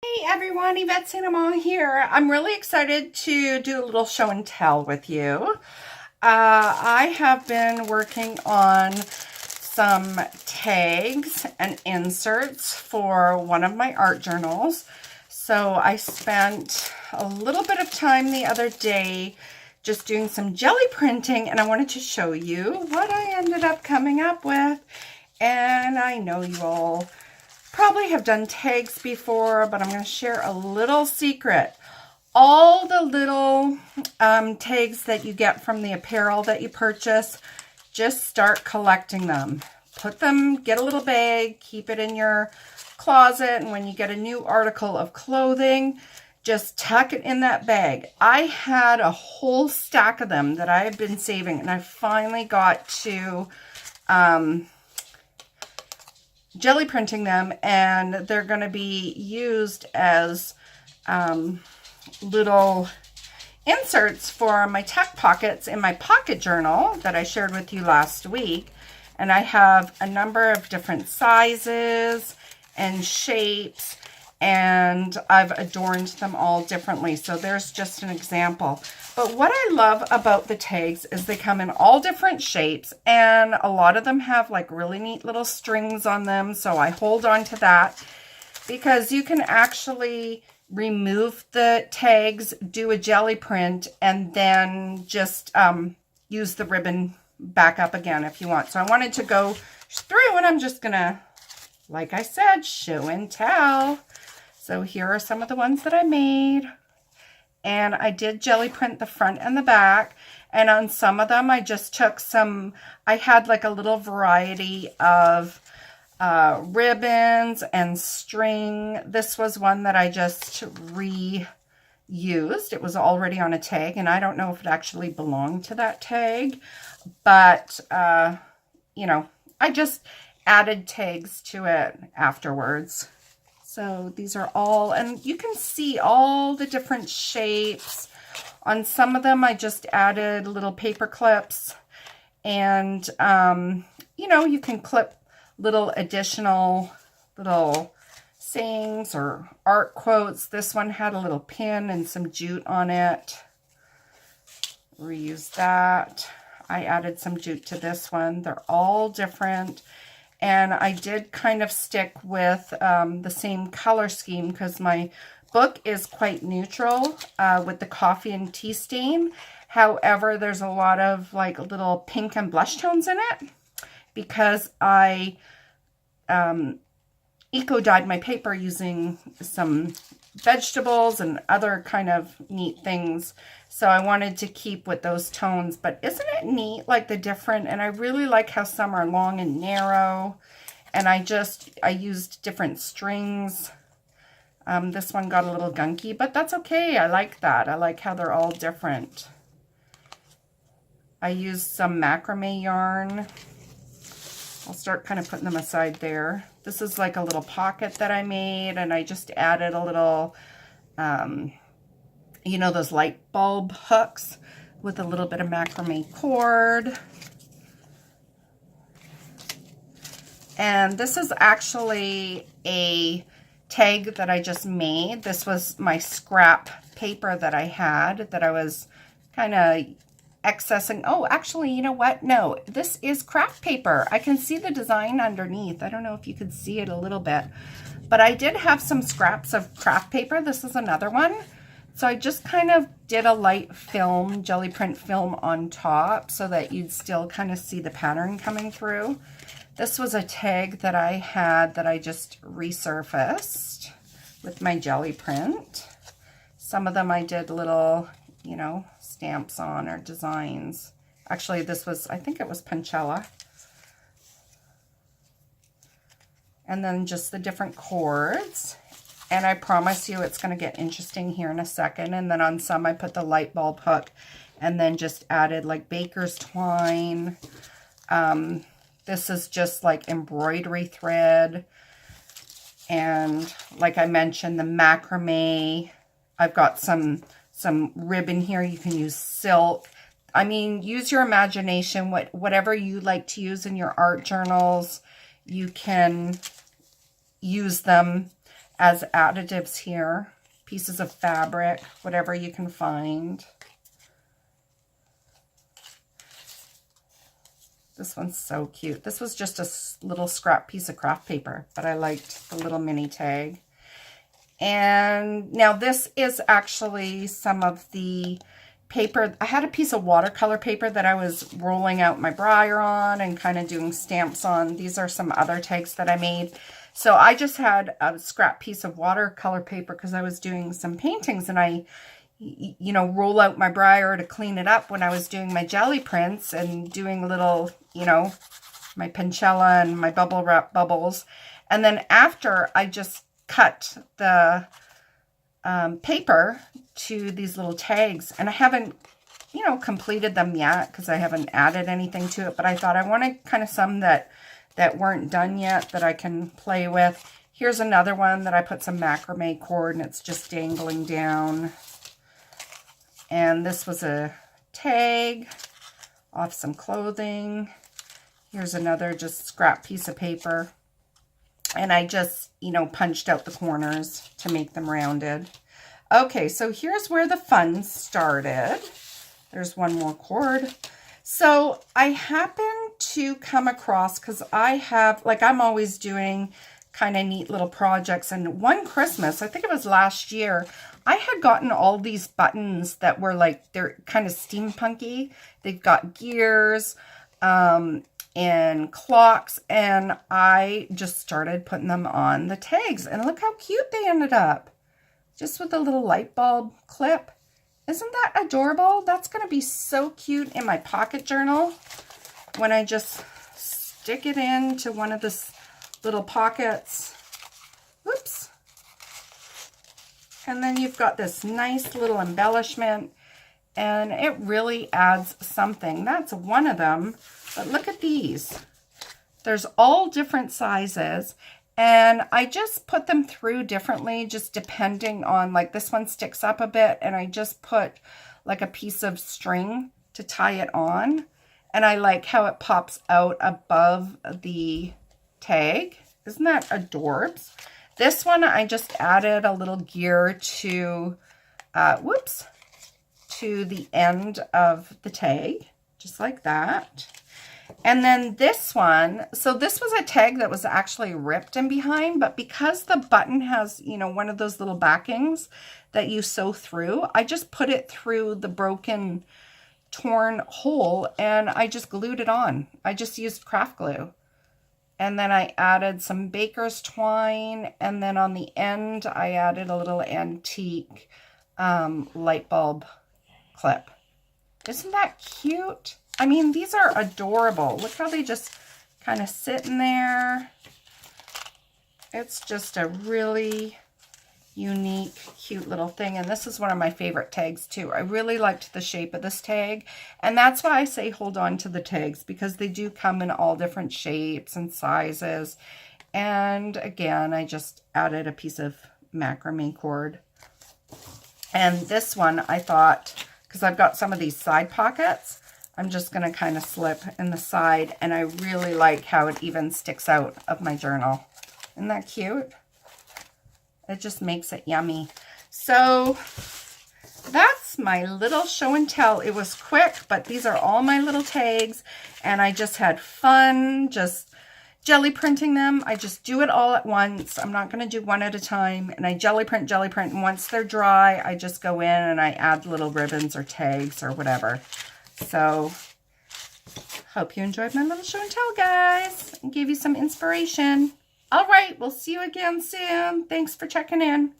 Hey everyone, Yvette St. here. I'm really excited to do a little show and tell with you. I have been working on some tags and inserts for one of my art journals. So I spent a little bit of time the other day just doing some gelli printing, and I wanted to show you what I ended up coming up with. And I know you all probably have done tags before, but I'm going to share a little secret. All the little tags that you get from the apparel that you purchase, just start collecting them. Put them, get a little bag, keep it in your closet, and when you get a new article of clothing, just tuck it in that bag. I had a whole stack of them that I have been saving, and I finally got to gelli printing them, and they're going to be used as little inserts for my tack pockets in my pocket journal that I shared with you last week. And I have a number of different sizes and shapes, and I've adorned them all differently. So there's just an example. But what I love about the tags is they come in all different shapes, and a lot of them have like really neat little strings on them. So I hold on to that because you can actually remove the tags, do a gelli print, and then just use the ribbon back up again if you want. So I wanted to go through, and I'm just gonna, like I said, show and tell. So here are some of the ones that I made. And I did gelli print the front and the back. And on some of them, I just took some, I had like a little variety of ribbons and string. This was one that I just reused. It was already on a tag, and I don't know if it actually belonged to that tag. But, you know, I just added tags to it afterwards. So these are all, and you can see all the different shapes. On some of them, I just added little paper clips, and, you know, you can clip little additional little sayings or art quotes. This one had a little pin and some jute on it. Reuse that. I added some jute to this one. They're all different. And I did kind of stick with the same color scheme because my book is quite neutral with the coffee and tea stain. However, there's a lot of like little pink and blush tones in it because I eco-dyed my paper using some vegetables and other kind of neat things. So I wanted to keep with those tones, but isn't it neat, like the different, and I really like how some are long and narrow, and I used different strings. This one got a little gunky, but that's okay. I like that. I like how they're all different. I used some macrame yarn. I'll start kind of putting them aside there. This is like a little pocket that I made, and I just added a little, you know, those light bulb hooks with a little bit of macrame cord. And this is actually a tag that I just made. This was my scrap paper that I had that I was kind of accessing. Oh, actually, you know what? No, this is craft paper. I can see the design underneath. I don't know if you could see it a little bit, but I did have some scraps of craft paper. This is another one. So I just kind of did a light film, gelli print film on top so that you'd still kind of see the pattern coming through. This was a tag that I had that I just resurfaced with my gelli print. Some of them I did little, you know, stamps on or designs. Actually, this was, I think it was Punchella. And then just the different cords. And I promise you it's going to get interesting here in a second. And then on some I put the light bulb hook and then just added like baker's twine. This is just like embroidery thread. And like I mentioned, the macrame. I've got some ribbon here. You can use silk. I mean, use your imagination. Whatever you like to use in your art journals, you can use them as additives here. Pieces of fabric, whatever you can find. This one's so cute. This was just a little scrap piece of craft paper, but I liked the little mini tag. And now this is actually some of the paper. I had a piece of watercolor paper that I was rolling out my briar on and kind of doing stamps on. These are some other tags that I made. So I just had a scrap piece of watercolor paper because I was doing some paintings, and I, you know, roll out my briar to clean it up when I was doing my jelly prints and doing little, you know, my pinchella and my bubble wrap bubbles. And then after, I just cut the paper to these little tags, and I haven't, you know, completed them yet because I haven't added anything to it, but I thought I wanted kind of some that weren't done yet that I can play with. Here's another one that I put some macrame cord and it's just dangling down. And this was a tag off some clothing. Here's another just scrap piece of paper. And I just, you know, punched out the corners to make them rounded. Okay, so here's where the fun started. There's one more cord. So I happened to come across, because I have, like, I'm always doing kind of neat little projects. And one Christmas, I think it was last year, I had gotten all these buttons that were like, they're kind of steampunky. They've got gears and clocks, and I just started putting them on the tags. And look how cute they ended up. Just with a little light bulb clip. Isn't that adorable? That's going to be so cute in my pocket journal when I just stick it into one of the little pockets. Oops. And then you've got this nice little embellishment, and it really adds something. That's one of them. But look at these. There's all different sizes. And I just put them through differently, just depending on, like, this one sticks up a bit, and I just put like a piece of string to tie it on. And I like how it pops out above the tag. Isn't that adorbs? This one, I just added a little gear to, to the end of the tag, just like that. And then this one, so this was a tag that was actually ripped in behind, but because the button has, you know, one of those little backings that you sew through, I just put it through the broken, torn hole, and I just glued it on. I just used craft glue. And then I added some baker's twine, and then on the end, I added a little antique light bulb clip. Isn't that cute? I mean, these are adorable. Look how they just kind of sit in there. It's just a really unique, cute little thing. And this is one of my favorite tags too. I really liked the shape of this tag. And that's why I say hold on to the tags, because they do come in all different shapes and sizes. And again, I just added a piece of macrame cord. And this one, I thought, because I've got some of these side pockets, I'm just going to kind of slip in the side, and I really like how it even sticks out of my journal. Isn't that cute? It just makes it yummy. So that's my little show and tell. It was quick, but these are all my little tags, and I just had fun just jelly printing them. I just do it all at once. I'm not going to do one at a time, and I jelly print, and once they're dry, I just go in and I add little ribbons or tags or whatever. So, hope you enjoyed my little show and tell, guys, and gave you some inspiration. All right, we'll see you again soon. Thanks for checking in.